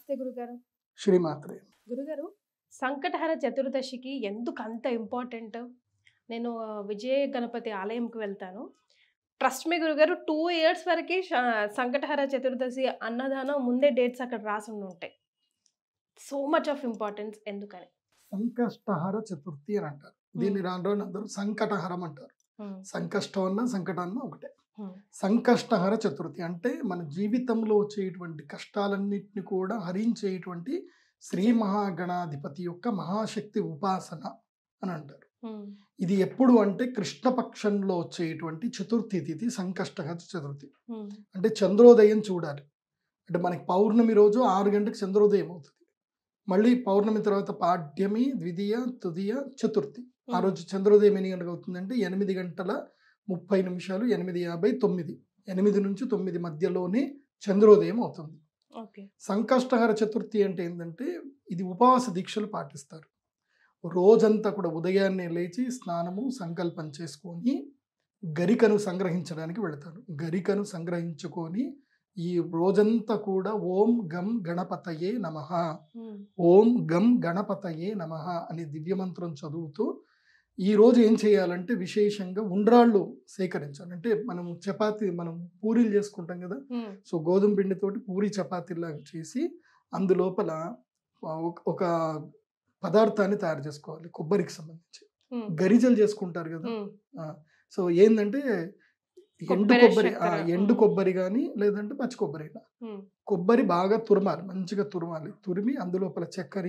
నమస్తే గురుగారు. శ్రీమాత్రే. గురుగారు, సంకటహర చతుర్దశికి ఎందుకు అంత ఇంపార్టెంట్? నేను విజయ గణపతి ఆలయంకి వెళ్తాను. ట్రస్ట్ మీ గురుగారు, 2 ఇయర్స్ వరకి సంకటహర చతుర్దశి అన్నదానం ముందే డేట్స్ అక్కడ రాసి ఉంటాయి. సో మచ్ ఆఫ్ ఇంపార్టెన్స్ ఎందుకని? సంకష్టహర చతుర్థి అని అంటారు. దీన్ని రాను అందరూ సంకటహరం అంటారు. సంకష్టం అన్న సంకటాన్న ఒకటే. సంకష్టహర చతుర్థి అంటే మన జీవితంలో వచ్చేటువంటి కష్టాలన్నింటినీ కూడా హరించేటువంటి శ్రీ మహాగణాధిపతి యొక్క మహాశక్తి ఉపాసన అని అంటారు. ఇది ఎప్పుడు అంటే కృష్ణపక్షంలో వచ్చేటువంటి చతుర్థి తిథి సంకష్టహర చతుర్థి. అంటే చంద్రోదయం చూడాలి. అంటే మనకి పౌర్ణమి రోజు 6 గంటలకు చంద్రోదయం అవుతుంది. మళ్ళీ పౌర్ణమి తర్వాత పాడ్యమి, ద్వితీయ, తృతీయ, చతుర్థి. ఆ రోజు చంద్రోదయం ఎన్ని గంటలకు అవుతుందంటే 8:30, 8:59, 8 నుంచి 9 మధ్యలోనే చంద్రోదయం అవుతుంది. సంకష్టహర చతుర్థి అంటే ఏంటంటే ఇది ఉపవాస దీక్షలు పాటిస్తారు. రోజంతా కూడా ఉదయాన్నే లేచి స్నానము సంకల్పం చేసుకొని గరికను సంగ్రహించడానికి వెళతారు. గరికను సంగ్రహించుకొని ఈ రోజంతా కూడా ఓం గం గణపతయే నమః, ఓం గం గణపతయే నమః అనే దివ్యమంత్రం చదువుతూ ఈ రోజు ఏం చేయాలంటే విశేషంగా ఉండ్రాళ్ళు సేకరించాలి. అంటే మనం పూరీలు చేసుకుంటాం కదా, సో గోధుమ పిండితోటి పూరి చపాతీలాగా చేసి అందులోపల ఒక పదార్థాన్ని తయారు చేసుకోవాలి. కొబ్బరికి సంబంధించి గరిజలు చేసుకుంటారు కదా. సో ఏంటంటే ఎండు కొబ్బరి కానీ లేదంటే పచ్చి కొబ్బరి, కొబ్బరి బాగా తురమాలి, మంచిగా తురమాలి. తురిమి అందులోపల చక్కెర,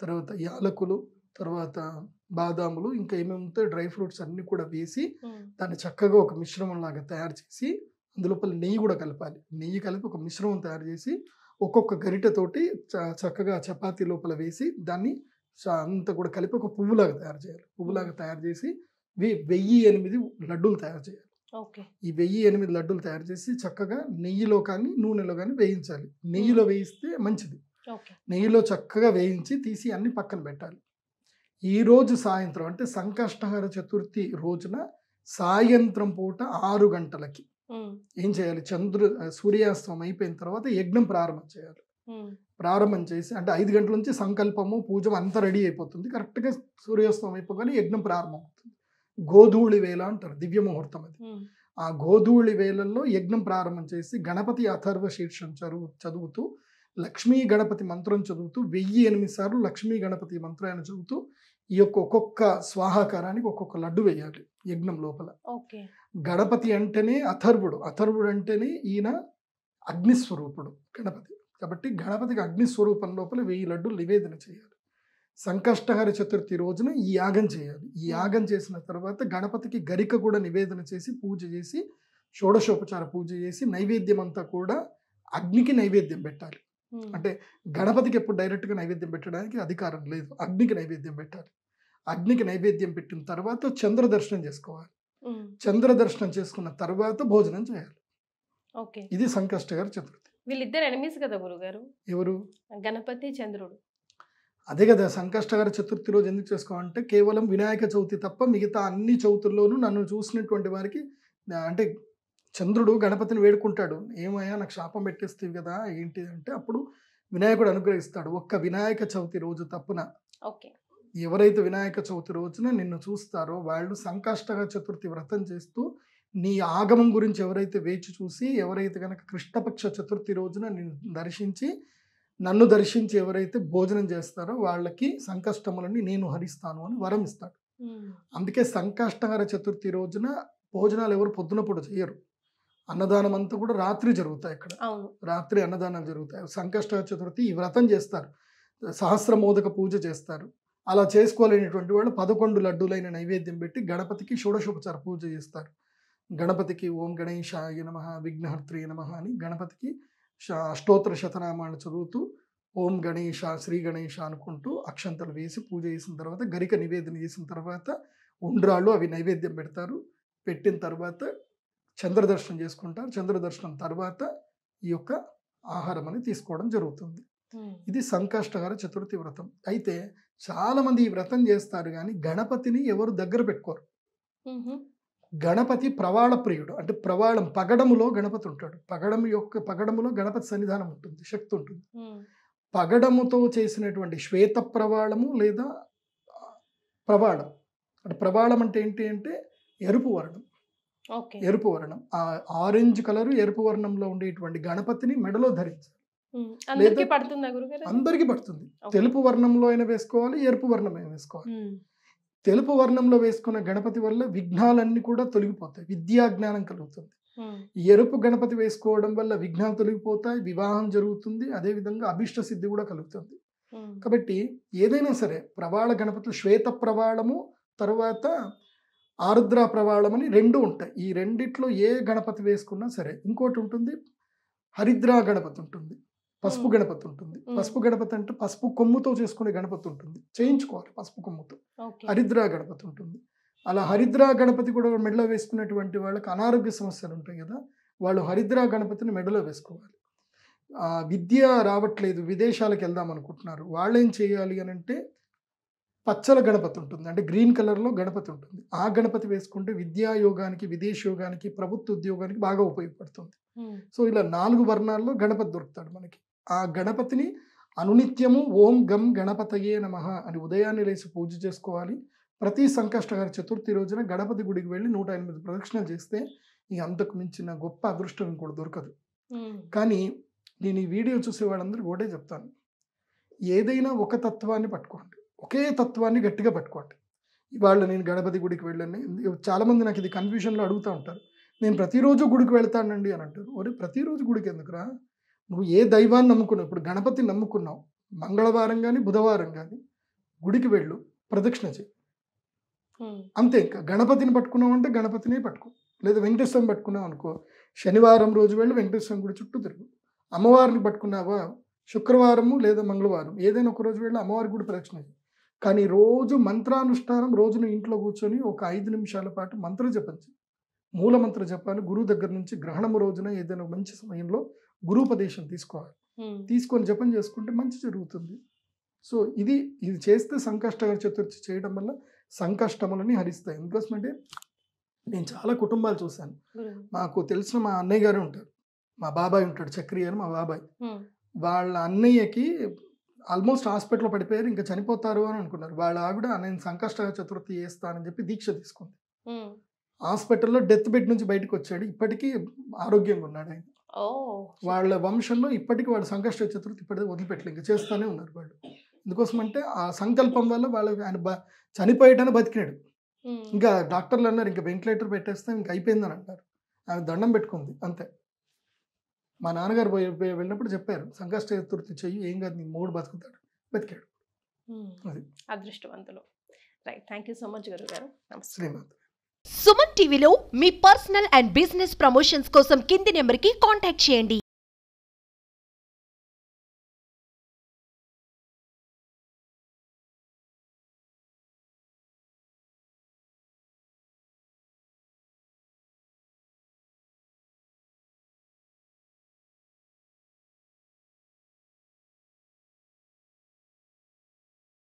తర్వాత యాలకులు, తర్వాత బాదాములు, ఇంకా ఏమేమి ఉంటాయి డ్రై ఫ్రూట్స్ అన్ని కూడా వేసి దాన్ని చక్కగా ఒక మిశ్రమం లాగా తయారు చేసి అందులోపల నెయ్యి కూడా కలపాలి. నెయ్యి కలిపి ఒక మిశ్రమం తయారు చేసి ఒక్కొక్క గరిటెతోటి చక్కగా చపాతీ లోపల వేసి దాన్ని అంతా కూడా కలిపి ఒక పువ్వులాగా తయారు చేయాలి. పువ్వులాగా తయారు చేసి 1008 లడ్డూలు తయారు చేయాలి. ఈ 1008 లడ్డూలు తయారు చేసి చక్కగా నెయ్యిలో కానీ నూనెలో కానీ వేయించాలి. నెయ్యిలో వేయిస్తే మంచిది. నెయ్యిలో చక్కగా వేయించి తీసి అన్ని పక్కన పెట్టాలి. ఈ రోజు సాయంత్రం అంటే సంకష్టహర చతుర్థి రోజున సాయంత్రం పూట 6 గంటలకి ఏం చేయాలి, సూర్యాస్తమం అయిపోయిన తర్వాత యజ్ఞం ప్రారంభం చేయాలి. ప్రారంభం చేసి అంటే 5 గంటల నుంచి సంకల్పము పూజ అంతా రెడీ అయిపోతుంది. కరెక్ట్గా సూర్యాస్తమం అయిపోగానే యజ్ఞం ప్రారంభం అవుతుంది. గోధూళి వేళ అంటారు, దివ్య ముహూర్తం అది. ఆ గోధూళి వేళల్లో యజ్ఞం ప్రారంభం చేసి గణపతి అథర్వ శీర్షం చదువుతూ లక్ష్మీ గణపతి మంత్రం చదువుతూ 1008 సార్లు లక్ష్మీ గణపతి మంత్రాన్ని చదువుతూ ఈ యొక్క ఒక్కొక్క స్వాహాకారానికి ఒక్కొక్క లడ్డు వేయాలి యజ్ఞం లోపల. గణపతి అంటేనే అథర్వుడు, అథర్వుడు అంటేనే ఈయన అగ్నిస్వరూపుడు గణపతి. కాబట్టి గణపతికి అగ్నిస్వరూపం లోపల 1000 లడ్డులు నివేదన చేయాలి. సంకష్టహర చతుర్థి రోజున ఈ యాగం చేయాలి. ఈ యాగం చేసిన తర్వాత గణపతికి గరిక కూడా నివేదన చేసి పూజ చేసి షోడశోపచార పూజ చేసి నైవేద్యం అంతా కూడా అగ్నికి నైవేద్యం పెట్టాలి. అంటే గణపతికి ఎప్పుడు డైరెక్ట్గా నైవేద్యం పెట్టడానికి అధికారం లేదు, అగ్నికి నైవేద్యం పెట్టాలి. అగ్నికి నైవేద్యం పెట్టిన తర్వాత చంద్ర దర్శనం చేసుకోవాలి. చంద్ర దర్శనం చేసుకున్న తర్వాత భోజనం చేయాలి. ఇది సంకష్టహర చతుర్థి. వీళ్ళిద్దరు ఎనిమీస్ కదా గురుగారు? ఎవరు? గణపతి, చంద్రుడు. అదే కదా సంకష్టహర చతుర్థి రోజు ఎందుకు చేసుకోవాలంటే కేవలం వినాయక చవితి తప్ప మిగతా అన్ని చవితుల్లోనూ నన్ను చూసినటువంటి వారికి అంటే చంద్రుడు గణపతిని వేడుకుంటాడు, ఏమయ్యా నాకు శాపం పెట్టేస్తావు కదా ఏంటి అంటే అప్పుడు వినాయకుడు అనుగ్రహిస్తాడు. ఒక్క వినాయక చవితి రోజు తప్పున ఎవరైతే వినాయక చవితి రోజున నిన్ను చూస్తారో వాళ్ళు సంకష్టహర చతుర్థి వ్రతం చేస్తూ నీ ఆగమం గురించి ఎవరైతే వేచి చూసి ఎవరైతే కనుక కృష్ణపక్ష చతుర్థి రోజున నన్ను దర్శించి ఎవరైతే భోజనం చేస్తారో వాళ్ళకి సంకష్టములని నేను హరిస్తాను అని వరం ఇస్తాడు. అందుకే సంకష్టహర చతుర్థి రోజున భోజనాలు ఎవరు పొద్దునప్పుడు చేయరు. అన్నదానం అంతా కూడా రాత్రి జరుగుతాయి. అక్కడ రాత్రి అన్నదానాలు జరుగుతాయి. సంకష్టహర చతుర్థి ఈ వ్రతం చేస్తారు, సహస్రమోదక పూజ చేస్తారు. అలా చేసుకోలేనటువంటి వాళ్ళు 11 లడ్డూలైన నైవేద్యం పెట్టి గణపతికి షోడశోపచార పూజ చేస్తారు. గణపతికి ఓం గణేశాయ నమః విఘ్నహర్త్రే నమః అని గణపతికి అష్టోత్తర శతనామాలు చదువుతూ ఓం గణేశ శ్రీ గణేశ అనుకుంటూ అక్షంతలు వేసి పూజ చేసిన తర్వాత గరిక నివేదన చేసిన తర్వాత ఉండ్రాళ్ళు అవి నైవేద్యం పెడతారు. పెట్టిన తర్వాత చంద్రదర్శనం చేసుకుంటారు. చంద్రదర్శనం తర్వాత ఈ యొక్క ఆహారం అని తీసుకోవడం జరుగుతుంది. ఇది సంకష్టహర చతుర్థి వ్రతం. అయితే చాలా మంది ఈ వ్రతం చేస్తారు కానీ గణపతిని ఎవరు దగ్గర పెట్టుకోరు. గణపతి ప్రవాళ ప్రియుడు. అంటే ప్రవాళం పగడములో గణపతి ఉంటాడు. పగడములో గణపతి సన్నిధానం ఉంటుంది, శక్తి ఉంటుంది. పగడముతో చేసినటువంటి శ్వేత ప్రవాళము లేదా ప్రవాళం. అంటే ప్రవాళం అంటే ఏంటి అంటే ఎరుపు వర్ణం. ఓకే. ఎరుపు వర్ణం, ఆ ఆరెంజ్ కలర్ ఎరుపు వర్ణంలో ఉండేటువంటి గణపతిని మెడలో ధరించాలి. అందరికీ పడుతుందా గురుగారు? అందరికీ పడుతుంది. ఓకే. తెలుపు వర్ణంలో అయినా వేసుకోవాలి, ఎరుపు వర్ణం అయినా వేసుకోవాలి. తెలుపు వర్ణంలో వేసుకున్న గణపతి వల్ల విఘ్నాలన్నీ కూడా తొలగిపోతాయి, విద్యా జ్ఞానం కలుగుతుంది. ఎరుపు గణపతి వేసుకోవడం వల్ల విఘ్నాలు తొలగిపోతాయి, వివాహం జరుగుతుంది, అదేవిధంగా అభిష్ట సిద్ధి కూడా కలుగుతుంది. కాబట్టి ఏదైనా సరే ప్రవాళ గణపతులు శ్వేత ప్రవాళము తర్వాత ఆరుద్ర ప్రవాళం అని 2 ఉంటాయి. ఈ రెండిట్లో ఏ గణపతి వేసుకున్నా సరే. ఇంకోటి ఉంటుంది హరిద్రా గణపతి ఉంటుంది, పసుపు గణపతి ఉంటుంది. పసుపు గణపతి అంటే పసుపు కొమ్ముతో చేసుకునే గణపతి ఉంటుంది, చేయించుకోవాలి పసుపు కొమ్ముతో. హరిద్రా గణపతి ఉంటుంది. అలా హరిద్రా గణపతి కూడా మెడలో వేసుకునేటువంటి వాళ్ళకి అనారోగ్య సమస్యలు ఉంటాయి కదా, వాళ్ళు హరిద్రా గణపతిని మెడలో వేసుకోవాలి. విద్య రావట్లేదు, విదేశాలకు వెళ్దాం అనుకుంటున్నారు, వాళ్ళు ఏం చేయాలి అని అంటే పచ్చల గణపతి ఉంటుంది, అంటే గ్రీన్ కలర్లో గణపతి ఉంటుంది. ఆ గణపతి వేసుకుంటే విద్యా యోగానికి, విదేశ యోగానికి, ప్రభుత్వ ఉద్యోగానికి బాగా ఉపయోగపడుతుంది. సో ఇలా 4 వర్ణాల్లో గణపతి దొరుకుతాడు మనకి. ఆ గణపతిని అనునిత్యము ఓం గం గణపతయే నమః అని ఉదయాన్నే లేచి పూజ చేసుకోవాలి. ప్రతి సంకష్టహర చతుర్థి రోజున గణపతి గుడికి వెళ్ళి 108 ప్రదక్షిణలు చేస్తే ఇక అంతకు మించిన గొప్ప అదృష్టం కూడా దొరకదు. కానీ నేను ఈ వీడియో చూసే వాళ్ళందరికీ ఒకటే చెప్తాను, ఏదైనా ఒక తత్వాన్ని పట్టుకోండి, ఒకే తత్వాన్ని గట్టిగా పట్టుకోండి. ఇవాళ నేను గణపతి గుడికి వెళ్ళండి, చాలామంది నాకు ఇది కన్ఫ్యూజన్లో అడుగుతూ ఉంటారు, నేను ప్రతిరోజు గుడికి వెళ్తానండి అని అంటారు. ఒరే ప్రతిరోజు గుడికి ఎందుకురా, నువ్వు ఏ దైవాన్ని నమ్ముకున్నావు, ఇప్పుడు గణపతిని నమ్ముకున్నావు, మంగళవారం కానీ బుధవారం కానీ గుడికి వెళ్ళు, ప్రదక్షిణ చేయి, అంతే. ఇంకా గణపతిని పట్టుకున్నావు అంటే గణపతినే పట్టుకో, లేదా వెంకటేశ్వరం పట్టుకున్నావు అనుకో, శనివారం రోజు వెళ్ళి వెంకటేశ్వరం గుడి చుట్టూ తిరుగు. అమ్మవారిని పట్టుకున్నావా, శుక్రవారము లేదా మంగళవారం ఏదైనా ఒక రోజు వెళ్ళి అమ్మవారి గుడి ప్రదక్షిణ చేయి. కానీ రోజు మంత్రానుష్ఠానం, రోజున ఇంట్లో కూర్చొని ఒక 5 నిమిషాల పాటు మంత్ర జపం చేయి, మూల మంత్ర జపాలు గురువు దగ్గర నుంచి. గ్రహణము రోజున ఏదైనా మంచి సమయంలో గురుపదేశం తీసుకోవాలి, తీసుకొని జపం చేసుకుంటే మంచి జరుగుతుంది. సో ఇది చేస్తే సంకష్టహర చతుర్థి చేయడం వల్ల సంకష్టములని హరిస్తాయి. ఎందుకోసమంటే నేను చాలా కుటుంబాలు చూశాను, మాకు తెలిసిన మా అన్నయ్య గారు ఉంటారు, మా బాబాయ్ ఉంటాడు చక్రి అని, మా బాబాయ్ వాళ్ళ అన్నయ్యకి ఆల్మోస్ట్ హాస్పిటల్లో పడిపోయారు, ఇంకా చనిపోతారు అని అనుకున్నారు. వాళ్ళ ఆవిడ నేను సంకష్టహర చతుర్థి చేస్తానని చెప్పి దీక్ష తీసుకుంది. హాస్పిటల్లో డెత్ బెడ్ నుంచి బయటకు వచ్చాడు, ఇప్పటికీ ఆరోగ్యంగా ఉన్నాడు ఆయన. వాళ్ళ వంశంలో ఇప్పటికీ వాళ్ళు సంకష్ట చతుర్థి ఇప్పటికీ వదిలిపెట్టలేదు, ఇంకా చేస్తూనే ఉన్నారు వాళ్ళు. ఎందుకోసం అంటే ఆ సంకల్పం వల్ల వాళ్ళకి ఆయన చనిపోయేటాన్ని బతికినాడు. ఇంకా డాక్టర్లు అన్నారు ఇంకా వెంటిలేటర్ పెట్టేస్తే ఇంకా అయిపోయిందని అంటారు. ఆమె దండం పెట్టుకుంది అంతే. మా నాన్నగారు వెళ్ళినప్పుడు చెప్పారు సంకష్ట చతుర్థి చెయ్యి, ఏం కాదు, నీ మూడు బతుకుతాడు, బతికాడు. అది అదృష్టవంతులు. Right, thank you so much గురువు గారు. నమస్తే. శ్రీమాత. సుమన్ టీవీలో మీ పర్సనల్ అండ్ బిజినెస్ ప్రమోషన్స్ కోసం కింది నెంబర్కి కాంటాక్ట్ చేయండి.